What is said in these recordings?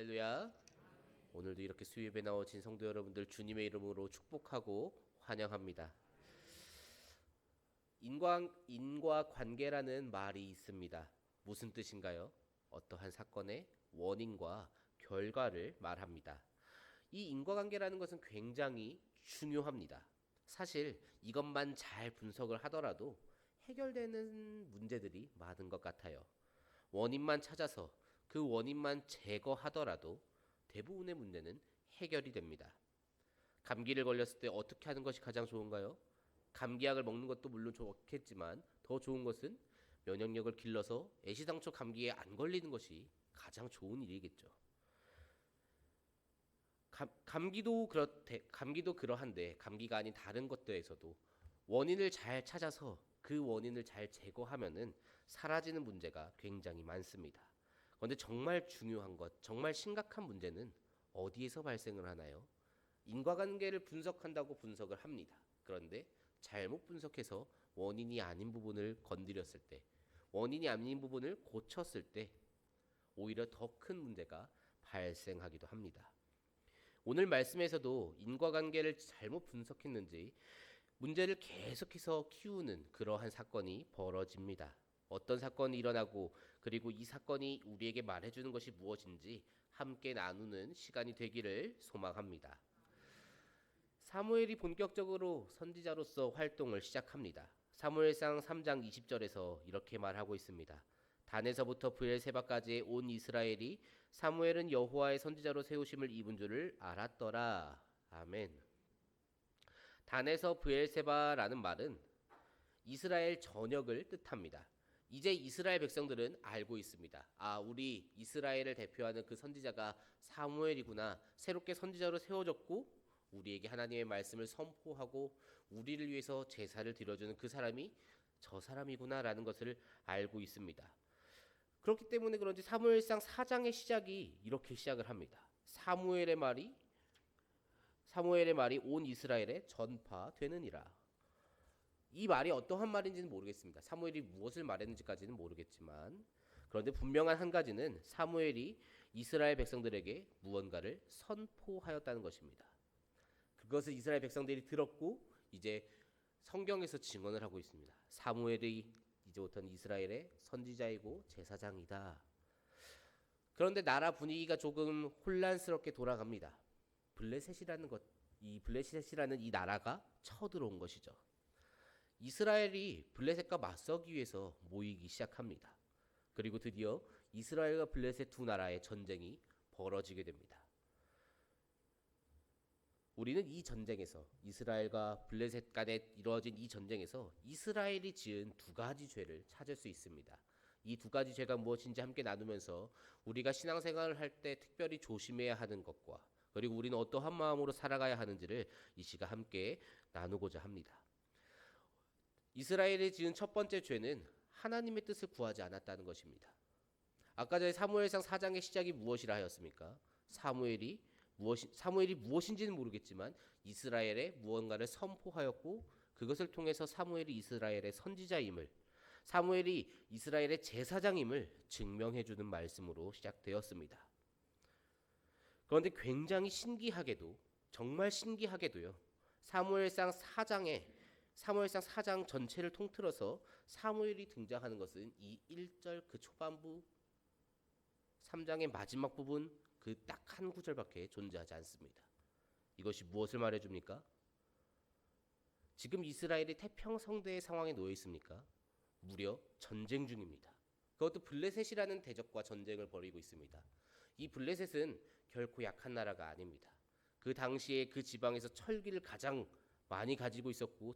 할렐루야. 오늘도 이렇게 수요예배 나오신 성도 여러분들 주님의 이름으로 축복하고 환영합니다. 인과관계라는 말이 있습니다. 무슨 뜻인가요? 어떠한 사건의 원인과 결과를 말합니다. 이 인과관계라는 것은 굉장히 중요합니다. 사실 이것만 잘 분석을 하더라도 해결되는 문제들이 많은 것 같아요. 원인만 찾아서 그 원인만 제거하더라도 대부분의 문제는 해결이 됩니다. 감기를 걸렸을 때 어떻게 하는 것이 가장 좋은가요? 감기약을 먹는 것도 물론 좋겠지만 더 좋은 것은 면역력을 길러서 애시당초 감기에 안 걸리는 것이 가장 좋은 일이겠죠. 감기도 그러한데 감기가 아닌 다른 것들에서도 원인을 잘 찾아서 그 원인을 잘 제거하면은 사라지는 문제가 굉장히 많습니다. 그런데 정말 중요한 것, 정말 심각한 문제는 어디에서 발생을 하나요? 인과관계를 분석한다고 분석을 합니다. 그런데 잘못 분석해서 원인이 아닌 부분을 건드렸을 때, 원인이 아닌 부분을 고쳤을 때 오히려 더 큰 문제가 발생하기도 합니다. 오늘 말씀에서도 인과관계를 잘못 분석했는지 문제를 계속해서 키우는 그러한 사건이 벌어집니다. 어떤 사건이 일어나고 그리고 이 사건이 우리에게 말해주는 것이 무엇인지 함께 나누는 시간이 되기를 소망합니다. 사무엘이 본격적으로 선지자로서 활동을 시작합니다. 사무엘상 3장 20절에서 이렇게 말하고 있습니다. 단에서부터 브엘세바까지의 온 이스라엘이 사무엘은 여호와의 선지자로 세우심을 입은 줄을 알았더라. 아멘. 단에서 브엘세바라는 말은 이스라엘 전역을 뜻합니다. 이제 이스라엘 백성들은 알고 있습니다. 우리 이스라엘을 대표하는 그 선지자가 사무엘이구나. 새롭게 선지자로 세워졌고 우리에게 하나님의 말씀을 선포하고 우리를 위해서 제사를 드려주는 그 사람이 저 사람이구나라는 것을 알고 있습니다. 그렇기 때문에 그런지 사무엘상 4장의 시작이 이렇게 시작을 합니다. 사무엘의 말이 온 이스라엘에 전파되느니라. 이 말이 어떠한 말인지는 모르겠습니다. 사무엘이 무엇을 말했는지까지는 모르겠지만 그런데 분명한 한 가지는 사무엘이 이스라엘 백성들에게 무언가를 선포하였다는 것입니다. 그것을 이스라엘 백성들이 들었고 이제 성경에서 증언을 하고 있습니다. 사무엘이 이제부터는 이스라엘의 선지자이고 제사장이다. 그런데 나라 분위기가 조금 혼란스럽게 돌아갑니다. 블레셋이라는 이 나라가 쳐들어온 것이죠. 이스라엘이 블레셋과 맞서기 위해서 모이기 시작합니다. 그리고 드디어 이스라엘과 블레셋 두 나라의 전쟁이 벌어지게 됩니다. 우리는 이 전쟁에서 이스라엘과 블레셋 간에 이루어진 이 전쟁에서 이스라엘이 지은 두 가지 죄를 찾을 수 있습니다. 이 두 가지 죄가 무엇인지 함께 나누면서 우리가 신앙생활을 할 때 특별히 조심해야 하는 것과 그리고 우리는 어떠한 마음으로 살아가야 하는지를 이 시간 함께 나누고자 합니다. 이스라엘이 지은 첫 번째 죄는 하나님의 뜻을 구하지 않았다는 것입니다. 아까 전에 사무엘상 4장의 시작이 무엇이라 하였습니까? 사무엘이 무엇인지는 모르겠지만 이스라엘에 무언가를 선포하였고 그것을 통해서 사무엘이 이스라엘의 선지자임을 사무엘이 이스라엘의 제사장임을 증명해주는 말씀으로 시작되었습니다. 그런데 굉장히 신기하게도 정말 신기하게도요. 사무엘상 4장 전체를 통틀어서 사무엘이 등장하는 것은 이 1절 그 초반부 3장의 마지막 부분 그 딱 한 구절밖에 존재하지 않습니다. 이것이 무엇을 말해줍니까? 지금 이스라엘이 태평성대의 상황에 놓여 있습니까? 무려 전쟁 중입니다. 그것도 블레셋이라는 대적과 전쟁을 벌이고 있습니다. 이 블레셋은 결코 약한 나라가 아닙니다. 그 당시에 그 지방에서 철기를 가장 많이 가지고 있었고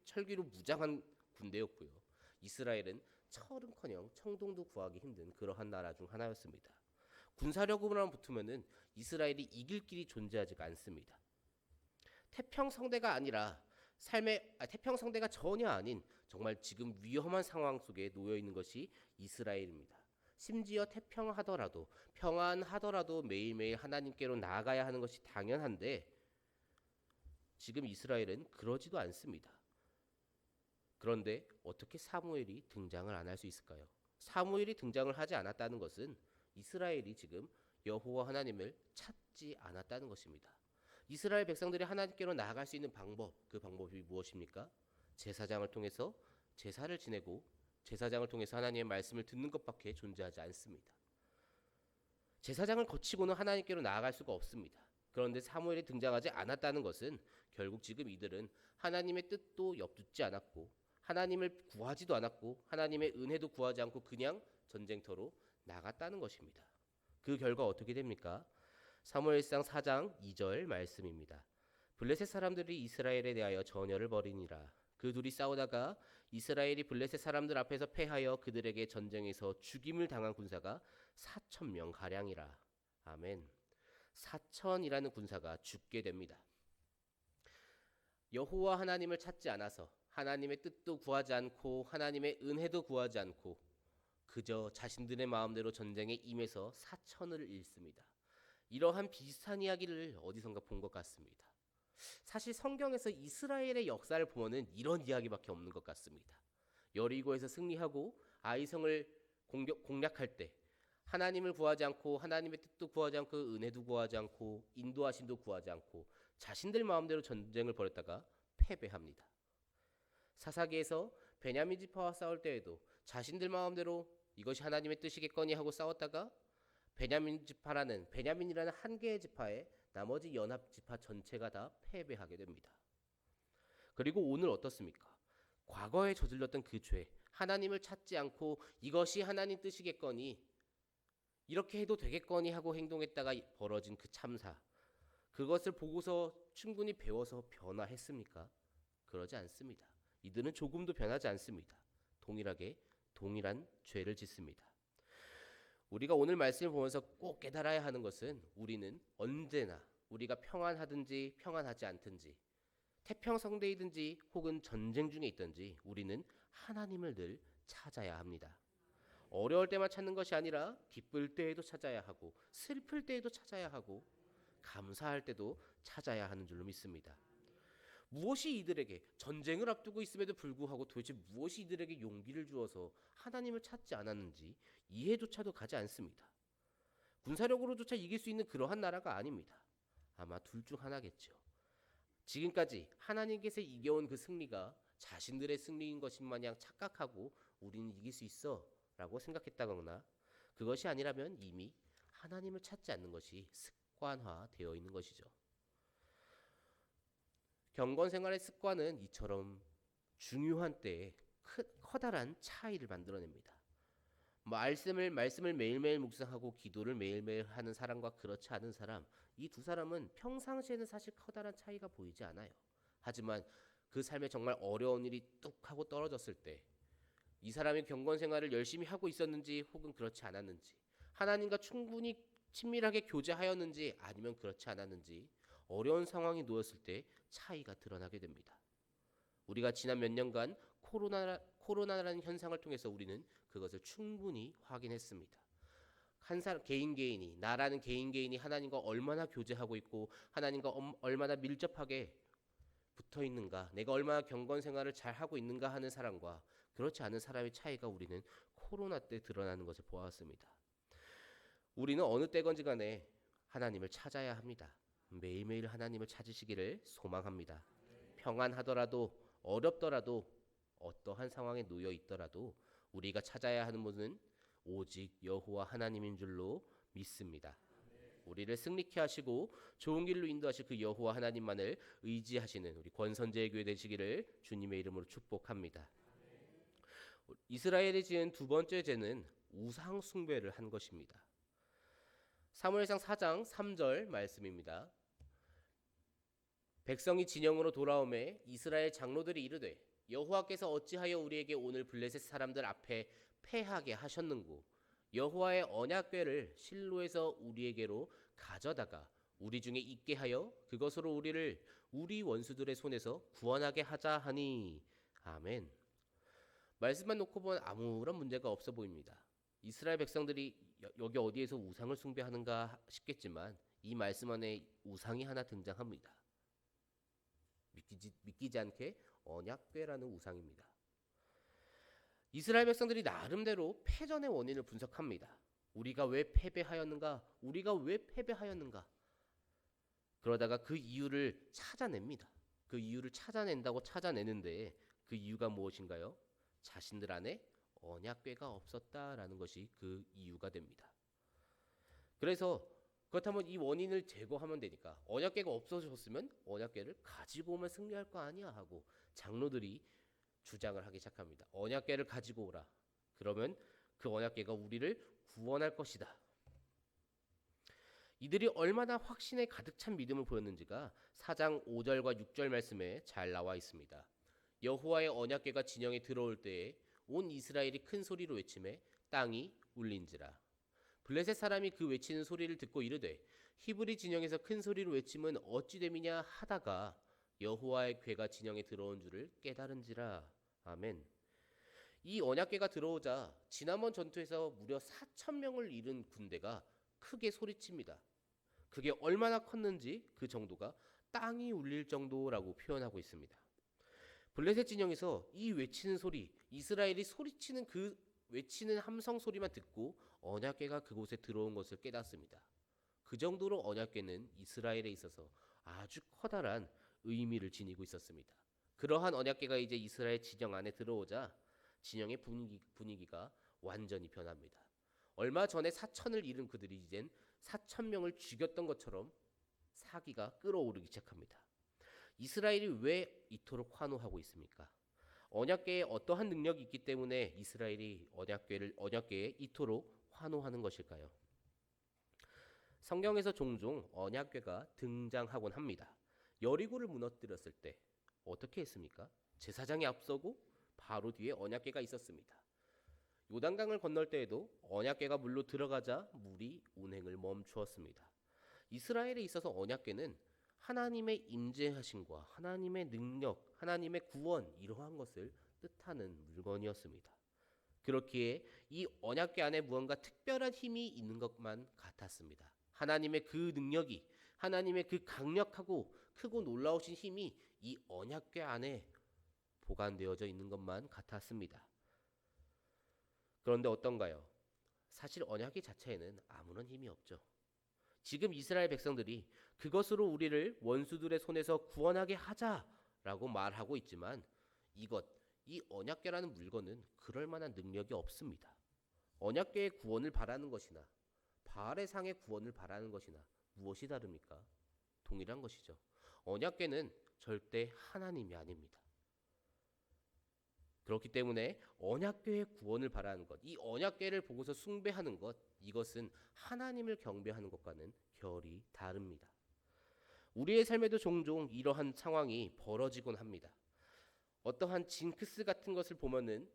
철기로 무장한 군대였고요. 이스라엘은 철은커녕 청동도 구하기 힘든 그러한 나라 중 하나였습니다. 군사력으로만 붙으면은 이스라엘이 이길 길이 존재하지가 않습니다. 태평성대가 전혀 아닌 정말 지금 위험한 상황 속에 놓여 있는 것이 이스라엘입니다. 심지어 평안하더라도 매일매일 하나님께로 나아가야 하는 것이 당연한데 지금 이스라엘은 그러지도 않습니다. 그런데 어떻게 사무엘이 등장을 안 할 수 있을까요? 사무엘이 등장을 하지 않았다는 것은 이스라엘이 지금 여호와 하나님을 찾지 않았다는 것입니다. 이스라엘 백성들이 하나님께로 나아갈 수 있는 방법, 그 방법이 무엇입니까? 제사장을 통해서 제사를 지내고 제사장을 통해서 하나님의 말씀을 듣는 것밖에 존재하지 않습니다. 제사장을 거치고는 하나님께로 나아갈 수가 없습니다. 그런데 사무엘이 등장하지 않았다는 것은 결국 지금 이들은 하나님의 뜻도 엿듣지 않았고 하나님을 구하지도 않았고 하나님의 은혜도 구하지 않고 그냥 전쟁터로 나갔다는 것입니다. 그 결과 어떻게 됩니까? 사무엘상 4장 2절 말씀입니다. 블레셋 사람들이 이스라엘에 대하여 전열을 벌이니라. 그 둘이 싸우다가 이스라엘이 블레셋 사람들 앞에서 패하여 그들에게 전쟁에서 죽임을 당한 군사가 4,000명 가량이라. 아멘. 4,000이라는 군사가 죽게 됩니다. 여호와 하나님을 찾지 않아서 하나님의 뜻도 구하지 않고 하나님의 은혜도 구하지 않고 그저 자신들의 마음대로 전쟁에 임해서 4,000을 잃습니다. 이러한 비슷한 이야기를 어디선가 본 것 같습니다. 사실 성경에서 이스라엘의 역사를 보면은 이런 이야기밖에 없는 것 같습니다. 여리고에서 승리하고 아이성을 공략할 때 하나님을 구하지 않고 하나님의 뜻도 구하지 않고 은혜도 구하지 않고 인도하심도 구하지 않고 자신들 마음대로 전쟁을 벌였다가 패배합니다. 사사기에서 베냐민 지파와 싸울 때에도 자신들 마음대로 이것이 하나님의 뜻이겠거니 하고 싸웠다가 베냐민이라는 한 개의 지파에 나머지 연합 지파 전체가 다 패배하게 됩니다. 그리고 오늘 어떻습니까? 과거에 저질렀던 그 죄, 하나님을 찾지 않고 이것이 하나님 뜻이겠거니 이렇게 해도 되겠거니 하고 행동했다가 벌어진 그 참사, 그것을 보고서 충분히 배워서 변화했습니까? 그러지 않습니다. 이들은 조금도 변하지 않습니다. 동일한 죄를 짓습니다. 우리가 오늘 말씀을 보면서 꼭 깨달아야 하는 것은 우리는 언제나 우리가 평안하든지 평안하지 않든지 태평성대이든지 혹은 전쟁 중에 있든지 우리는 하나님을 늘 찾아야 합니다. 어려울 때만 찾는 것이 아니라 기쁠 때에도 찾아야 하고 슬플 때에도 찾아야 하고 감사할 때도 찾아야 하는 줄로 믿습니다. 무엇이 이들에게 전쟁을 앞두고 있음에도 불구하고 도대체 무엇이 이들에게 용기를 주어서 하나님을 찾지 않았는지 이해조차도 가지 않습니다. 군사력으로조차 이길 수 있는 그러한 나라가 아닙니다. 아마 둘 중 하나겠죠. 지금까지 하나님께서 이겨온 그 승리가 자신들의 승리인 것인 마냥 착각하고 우리는 이길 수 있어 라고 생각했다거나 그것이 아니라면 이미 하나님을 찾지 않는 것이 습관화되어 있는 것이죠. 경건 생활의 습관은 이처럼 중요한 때에 커다란 차이를 만들어냅니다. 말씀을 매일매일 묵상하고 기도를 매일매일 하는 사람과 그렇지 않은 사람, 이 두 사람은 평상시에는 사실 커다란 차이가 보이지 않아요. 하지만 그 삶에 정말 어려운 일이 뚝 하고 떨어졌을 때 이 사람이 경건 생활을 열심히 하고 있었는지 혹은 그렇지 않았는지, 하나님과 충분히 친밀하게 교제하였는지 아니면 그렇지 않았는지 어려운 상황이 놓였을 때 차이가 드러나게 됩니다. 우리가 지난 몇 년간 코로나라는 현상을 통해서 우리는 그것을 충분히 확인했습니다. 개인이 나라는 개인이 하나님과 얼마나 교제하고 있고 하나님과 얼마나 밀접하게 붙어 있는가, 내가 얼마나 경건 생활을 잘 하고 있는가 하는 사람과 그렇지 않은 사람의 차이가 우리는 코로나 때 드러나는 것을 보았습니다. 우리는 어느 때건지 간에 하나님을 찾아야 합니다. 매일매일 하나님을 찾으시기를 소망합니다. 평안하더라도 어렵더라도 어떠한 상황에 놓여 있더라도 우리가 찾아야 하는 분은 오직 여호와 하나님인 줄로 믿습니다. 우리를 승리케 하시고 좋은 길로 인도하실 그 여호와 하나님만을 의지하시는 우리 권선제의 교회 되시기를 주님의 이름으로 축복합니다. 이스라엘이 지은 두 번째 죄는 우상 숭배를 한 것입니다. 사무엘상 4장 3절 말씀입니다. 백성이 진영으로 돌아오매 이스라엘 장로들이 이르되 여호와께서 어찌하여 우리에게 오늘 블레셋 사람들 앞에 패하게 하셨는고 여호와의 언약궤를 실로에서 우리에게로 가져다가 우리 중에 있게 하여 그것으로 우리를 우리 원수들의 손에서 구원하게 하자 하니. 아멘. 말씀만 놓고 보면 아무런 문제가 없어 보입니다. 이스라엘 백성들이 여기 어디에서 우상을 숭배하는가 싶겠지만 이 말씀 안에 우상이 하나 등장합니다. 믿기지 않게 언약궤라는 우상입니다. 이스라엘 백성들이 나름대로 패전의 원인을 분석합니다. 우리가 왜 패배하였는가? 우리가 왜 패배하였는가? 그러다가 그 이유를 찾아냅니다. 그 이유를 찾아낸다고 찾아내는데 그 이유가 무엇인가요? 자신들 안에 언약궤가 없었다라는 것이 그 이유가 됩니다. 그래서 그렇다면 이 원인을 제거하면 되니까 언약궤가 없어졌으면 언약궤를 가지고 오면 승리할 거 아니야 하고 장로들이 주장을 하기 시작합니다. 언약궤를 가지고 오라. 그러면 그 언약궤가 우리를 구원할 것이다. 이들이 얼마나 확신에 가득 찬 믿음을 보였는지가 4장 5절과 6절 말씀에 잘 나와 있습니다. 여호와의 언약궤가 진영에 들어올 때에 온 이스라엘이 큰 소리로 외치매 땅이 울린지라. 블레셋 사람이 그 외치는 소리를 듣고 이르되 히브리 진영에서 큰 소리로 외침은 어찌 됨이냐 하다가 여호와의 궤가 진영에 들어온 줄을 깨달은지라. 아멘. 이 언약궤가 들어오자 지난번 전투에서 무려 4천 명을 잃은 군대가 크게 소리칩니다. 그게 얼마나 컸는지 그 정도가 땅이 울릴 정도라고 표현하고 있습니다. 블레셋 진영에서 이 외치는 소리, 이스라엘이 소리치는 그 외치는 함성 소리만 듣고 언약궤가 그곳에 들어온 것을 깨닫습니다. 그 정도로 언약궤는 이스라엘에 있어서 아주 커다란 의미를 지니고 있었습니다. 그러한 언약궤가 이제 이스라엘 진영 안에 들어오자 진영의 분위기가 완전히 변합니다. 얼마 전에 4천을 잃은 그들이 이젠 4천 명을 죽였던 것처럼 사기가 끓어오르기 시작합니다. 이스라엘이 왜 이토록 환호하고 있습니까? 언약궤에 어떠한 능력이 있기 때문에 이스라엘이 언약궤에 이토록 환호하는 것일까요? 성경에서 종종 언약궤가 등장하곤 합니다. 여리고를 무너뜨렸을 때 어떻게 했습니까? 제사장이 앞서고 바로 뒤에 언약궤가 있었습니다. 요단강을 건널 때에도 언약궤가 물로 들어가자 물이 운행을 멈추었습니다. 이스라엘에 있어서 언약궤는 하나님의 임재하심과 하나님의 능력, 하나님의 구원 이러한 것을 뜻하는 물건이었습니다. 그렇기에 이 언약궤 안에 무언가 특별한 힘이 있는 것만 같았습니다. 하나님의 그 능력이, 하나님의 그 강력하고 크고 놀라우신 힘이 이 언약궤 안에 보관되어져 있는 것만 같았습니다. 그런데 어떤가요? 사실 언약궤 자체에는 아무런 힘이 없죠. 지금 이스라엘 백성들이 그것으로 우리를 원수들의 손에서 구원하게 하자라고 말하고 있지만 이 언약궤라는 물건은 그럴 만한 능력이 없습니다. 언약궤의 구원을 바라는 것이나 바알의 상의 구원을 바라는 것이나 무엇이 다릅니까? 동일한 것이죠. 언약궤는 절대 하나님이 아닙니다. 그렇기 때문에 언약궤의 구원을 바라는 것, 이 언약궤를 보고서 숭배하는 것, 이것은 하나님을 경배하는 것과는 결이 다릅니다. 우리의 삶에도 종종 이러한 상황이 벌어지곤 합니다. 어떠한 징크스 같은 것을 보면은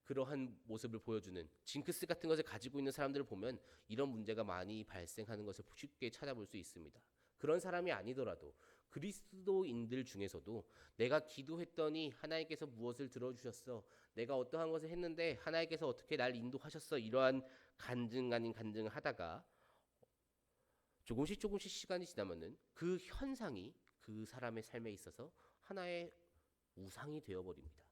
그러한 모습을 보여주는 징크스 같은 것을 가지고 있는 사람들을 보면 이런 문제가 많이 발생하는 것을 쉽게 찾아볼 수 있습니다. 그런 사람이 아니더라도 그리스도인들 중에서도 내가 기도했더니 하나님께서 무엇을 들어주셨어, 내가 어떠한 것을 했는데 하나님께서 어떻게 날 인도하셨어, 이러한 간증 아닌 간증을 하다가 조금씩 시간이 지나면은 그 현상이 그 사람의 삶에 있어서 하나의 우상이 되어버립니다.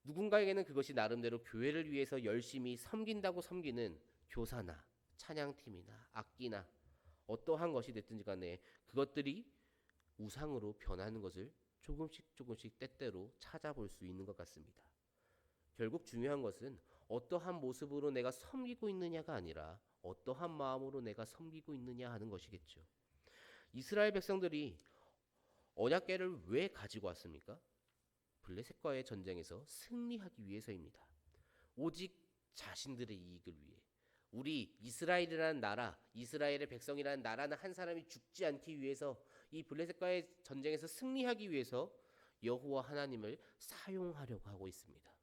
누군가에게는 그것이 나름대로 교회를 위해서 열심히 섬긴다고 섬기는 교사나 찬양팀이나 악기나 어떠한 것이 됐든지 간에 그것들이 우상으로 변하는 것을 조금씩 때때로 찾아볼 수 있는 것 같습니다. 결국 중요한 것은 어떠한 모습으로 내가 섬기고 있느냐가 아니라 어떠한 마음으로 내가 섬기고 있느냐 하는 것이겠죠. 이스라엘 백성들이 언약궤를 왜 가지고 왔습니까? 블레셋과의 전쟁에서 승리하기 위해서입니다. 오직 자신들의 이익을 위해. 우리 이스라엘이라는 나라, 이스라엘의 백성이라는 나라는 한 사람이 죽지 않기 위해서, 이 블레셋과의 전쟁에서 승리하기 위해서 여호와 하나님을 사용하려고 하고 있습니다.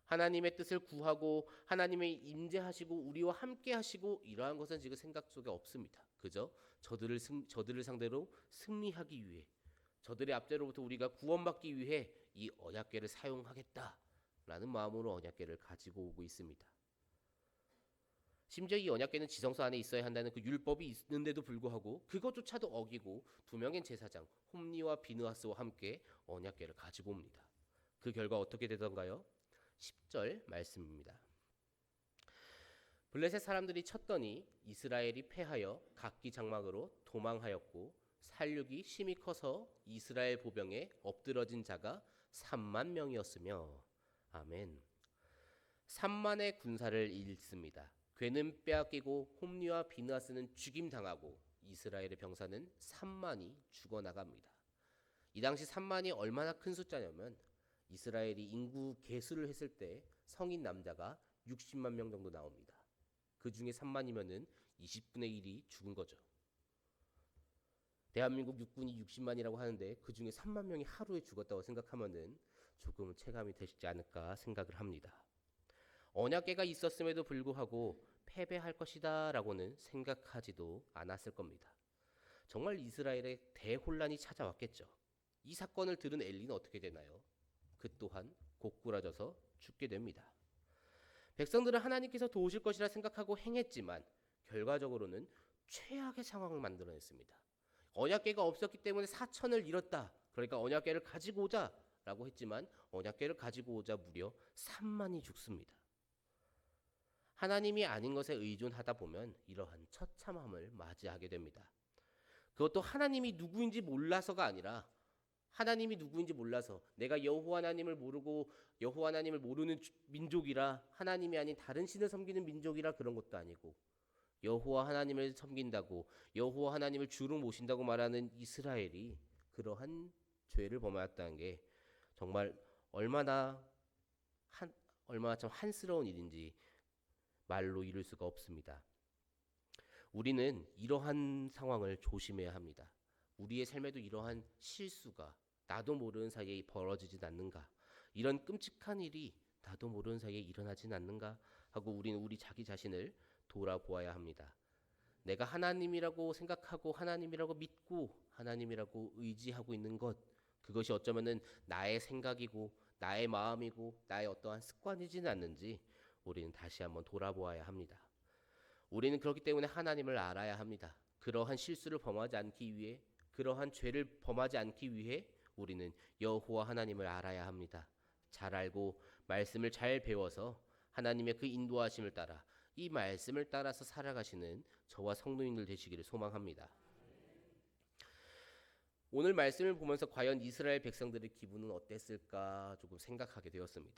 하나님의 뜻을 구하고 하나님의 임재하시고 우리와 함께 하시고 이러한 것은 지금 생각 속에 없습니다. 그저 저들을 상대로 승리하기 위해, 저들의 압제로부터 우리가 구원받기 위해 이 언약궤를 사용하겠다라는 마음으로 언약궤를 가지고 오고 있습니다. 심지어 이 언약궤는 지성소 안에 있어야 한다는 그 율법이 있는데도 불구하고 그것조차도 어기고 두 명의 제사장 홈니와 비느하스와 함께 언약궤를 가지고 옵니다. 그 결과 어떻게 되던가요? 10절 말씀입니다. 블레셋 사람들이 쳤더니 이스라엘이 패하여 각기 장막으로 도망하였고 살육이 심히 커서 이스라엘 보병에 엎드러진 자가 3만 명이었으며. 아멘. 3만의 군사를 잃습니다. 괴는 빼앗기고 홈리와 비느하스는 죽임당하고 이스라엘의 병사는 3만이 죽어나갑니다. 이 당시 3만이 얼마나 큰 숫자냐면 이스라엘이 인구 계수를 했을 때 성인 남자가 60만 명 정도 나옵니다. 그 중에 3만이면은 20분의 1이 죽은 거죠. 대한민국 육군이 60만이라고 하는데 그 중에 3만 명이 하루에 죽었다고 생각하면은 조금은 체감이 되시지 않을까 생각을 합니다. 언약궤가 있었음에도 불구하고 패배할 것이다 라고는 생각하지도 않았을 겁니다. 정말 이스라엘에 대혼란이 찾아왔겠죠. 이 사건을 들은 엘리는 어떻게 되나요? 그 또한 고꾸라져서 죽게 됩니다. 백성들은 하나님께서 도우실 것이라 생각하고 행했지만 결과적으로는 최악의 상황을 만들어냈습니다. 언약궤가 없었기 때문에 4천을 잃었다. 그러니까 언약궤를 가지고 오자 라고 했지만 언약궤를 가지고 오자 무려 3만이 죽습니다. 하나님이 아닌 것에 의존하다 보면 이러한 처참함을 맞이하게 됩니다. 그것도 하나님이 누구인지 몰라서가 아니라 하나님이 누구인지 몰라서 내가 여호와 하나님을 모르고 여호와 하나님을 모르는 민족이라 하나님이 아닌 다른 신을 섬기는 민족이라 그런 것도 아니고 여호와 하나님을 섬긴다고 여호와 하나님을 주로 모신다고 말하는 이스라엘이 그러한 죄를 범하였다는 게 정말 얼마나 참 한스러운 일인지 말로 이룰 수가 없습니다. 우리는 이러한 상황을 조심해야 합니다. 우리의 삶에도 이러한 실수가 나도 모르는 사이에 벌어지진 않는가? 이런 끔찍한 일이 나도 모르는 사이에 일어나진 않는가? 하고 우리는 우리 자기 자신을 돌아보아야 합니다. 내가 하나님이라고 생각하고 하나님이라고 믿고 하나님이라고 의지하고 있는 것, 그것이 어쩌면은 나의 생각이고 나의 마음이고 나의 어떠한 습관이지는 않는지 우리는 다시 한번 돌아보아야 합니다. 우리는 그렇기 때문에 하나님을 알아야 합니다. 그러한 실수를 범하지 않기 위해, 그러한 죄를 범하지 않기 위해 우리는 여호와 하나님을 알아야 합니다. 잘 알고 말씀을 잘 배워서 하나님의 그 인도하심을 따라 이 말씀을 따라서 살아가시는 저와 성도님들 되시기를 소망합니다. 오늘 말씀을 보면서 과연 이스라엘 백성들의 기분은 어땠을까 조금 생각하게 되었습니다.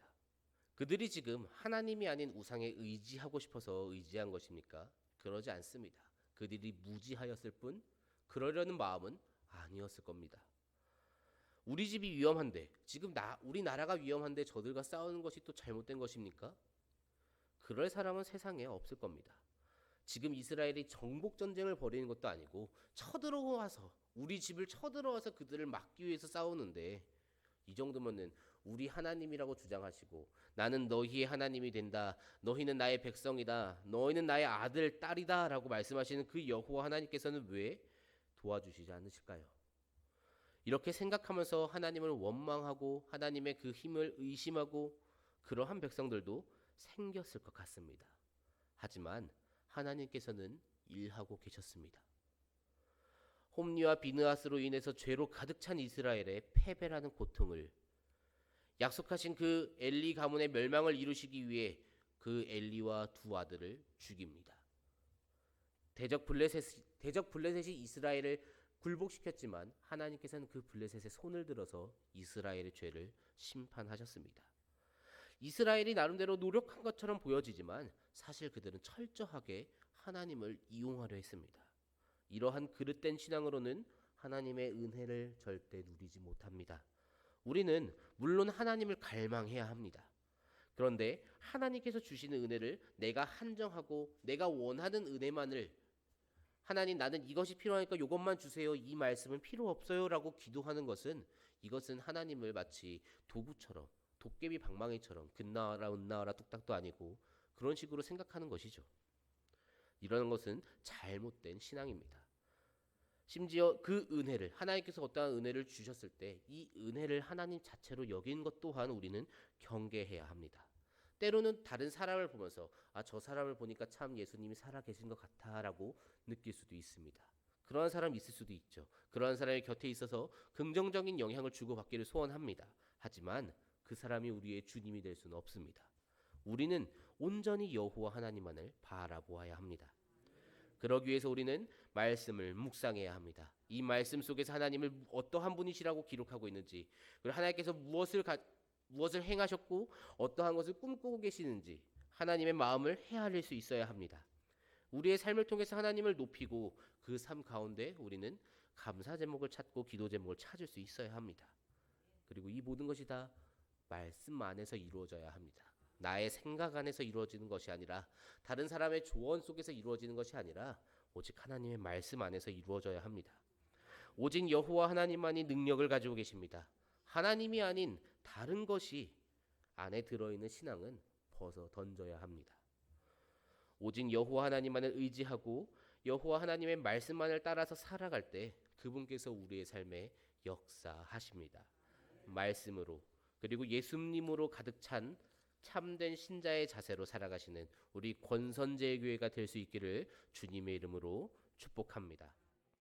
그들이 지금 하나님이 아닌 우상에 의지하고 싶어서 의지한 것입니까? 그러지 않습니다. 그들이 무지하였을 뿐 그러려는 마음은 아니었을 겁니다. 우리 집이 위험한데 지금 우리 나라가 위험한데 저들과 싸우는 것이 또 잘못된 것입니까? 그럴 사람은 세상에 없을 겁니다. 지금 이스라엘이 정복 전쟁을 벌이는 것도 아니고 쳐들어와서 우리 집을 쳐들어와서 그들을 막기 위해서 싸우는데 이 정도면은 우리 하나님이라고 주장하시고 나는 너희의 하나님이 된다. 너희는 나의 백성이다. 너희는 나의 아들, 딸이다 라고 말씀하시는 그 여호와 하나님께서는 왜 도와주시지 않으실까요? 이렇게 생각하면서 하나님을 원망하고 하나님의 그 힘을 의심하고 그러한 백성들도 생겼을 것 같습니다. 하지만 하나님께서는 일하고 계셨습니다. 홈리와 비느하스로 인해서 죄로 가득 찬 이스라엘의 패배라는 고통을 약속하신 그 엘리 가문의 멸망을 이루시기 위해 그 엘리와 두 아들을 죽입니다. 대적 블레셋이 이스라엘을 굴복시켰지만 하나님께서는 그 블레셋의 손을 들어서 이스라엘의 죄를 심판하셨습니다. 이스라엘이 나름대로 노력한 것처럼 보여지지만 사실 그들은 철저하게 하나님을 이용하려 했습니다. 이러한 그릇된 신앙으로는 하나님의 은혜를 절대 누리지 못합니다. 우리는 물론 하나님을 갈망해야 합니다. 그런데 하나님께서 주시는 은혜를 내가 한정하고 내가 원하는 은혜만을 하나님 나는 이것이 필요하니까 이것만 주세요. 이 말씀은 필요 없어요 라고 기도하는 것은 이것은 하나님을 마치 도구처럼 도깨비 방망이처럼 근나와라 은나와라 뚝딱도 아니고 그런 식으로 생각하는 것이죠. 이런 것은 잘못된 신앙입니다. 심지어 그 은혜를 하나님께서 어떠한 은혜를 주셨을 때 이 은혜를 하나님 자체로 여긴 것 또한 우리는 경계해야 합니다. 때로는 다른 사람을 보면서 저 사람을 보니까 참 예수님이 살아계신 것 같아라고 느낄 수도 있습니다. 그러한 사람이 있을 수도 있죠. 그러한 사람의 곁에 있어서 긍정적인 영향을 주고받기를 소원합니다. 하지만 그 사람이 우리의 주님이 될 수는 없습니다. 우리는 온전히 여호와 하나님만을 바라보아야 합니다. 그러기 위해서 우리는 말씀을 묵상해야 합니다. 이 말씀 속에서 하나님을 어떠한 분이시라고 기록하고 있는지, 그리고 하나님께서 무엇을 행하셨고 어떠한 것을 꿈꾸고 계시는지 하나님의 마음을 헤아릴 수 있어야 합니다. 우리의 삶을 통해서 하나님을 높이고 그 삶 가운데 우리는 감사 제목을 찾고 기도 제목을 찾을 수 있어야 합니다. 그리고 이 모든 것이 다 말씀 안에서 이루어져야 합니다. 나의 생각 안에서 이루어지는 것이 아니라, 다른 사람의 조언 속에서 이루어지는 것이 아니라 오직 하나님의 말씀 안에서 이루어져야 합니다. 오직 여호와 하나님만이 능력을 가지고 계십니다. 하나님이 아닌 다른 것이 안에 들어있는 신앙은 벗어 던져야 합니다. 오직 여호와 하나님만을 의지하고 여호와 하나님의 말씀만을 따라서 살아갈 때 그분께서 우리의 삶에 역사하십니다. 말씀으로, 그리고 예수님으로 가득 찬 참된 신자의 자세로 살아가시는 우리 권선제 교회가 될 수 있기를 주님의 이름으로 축복합니다.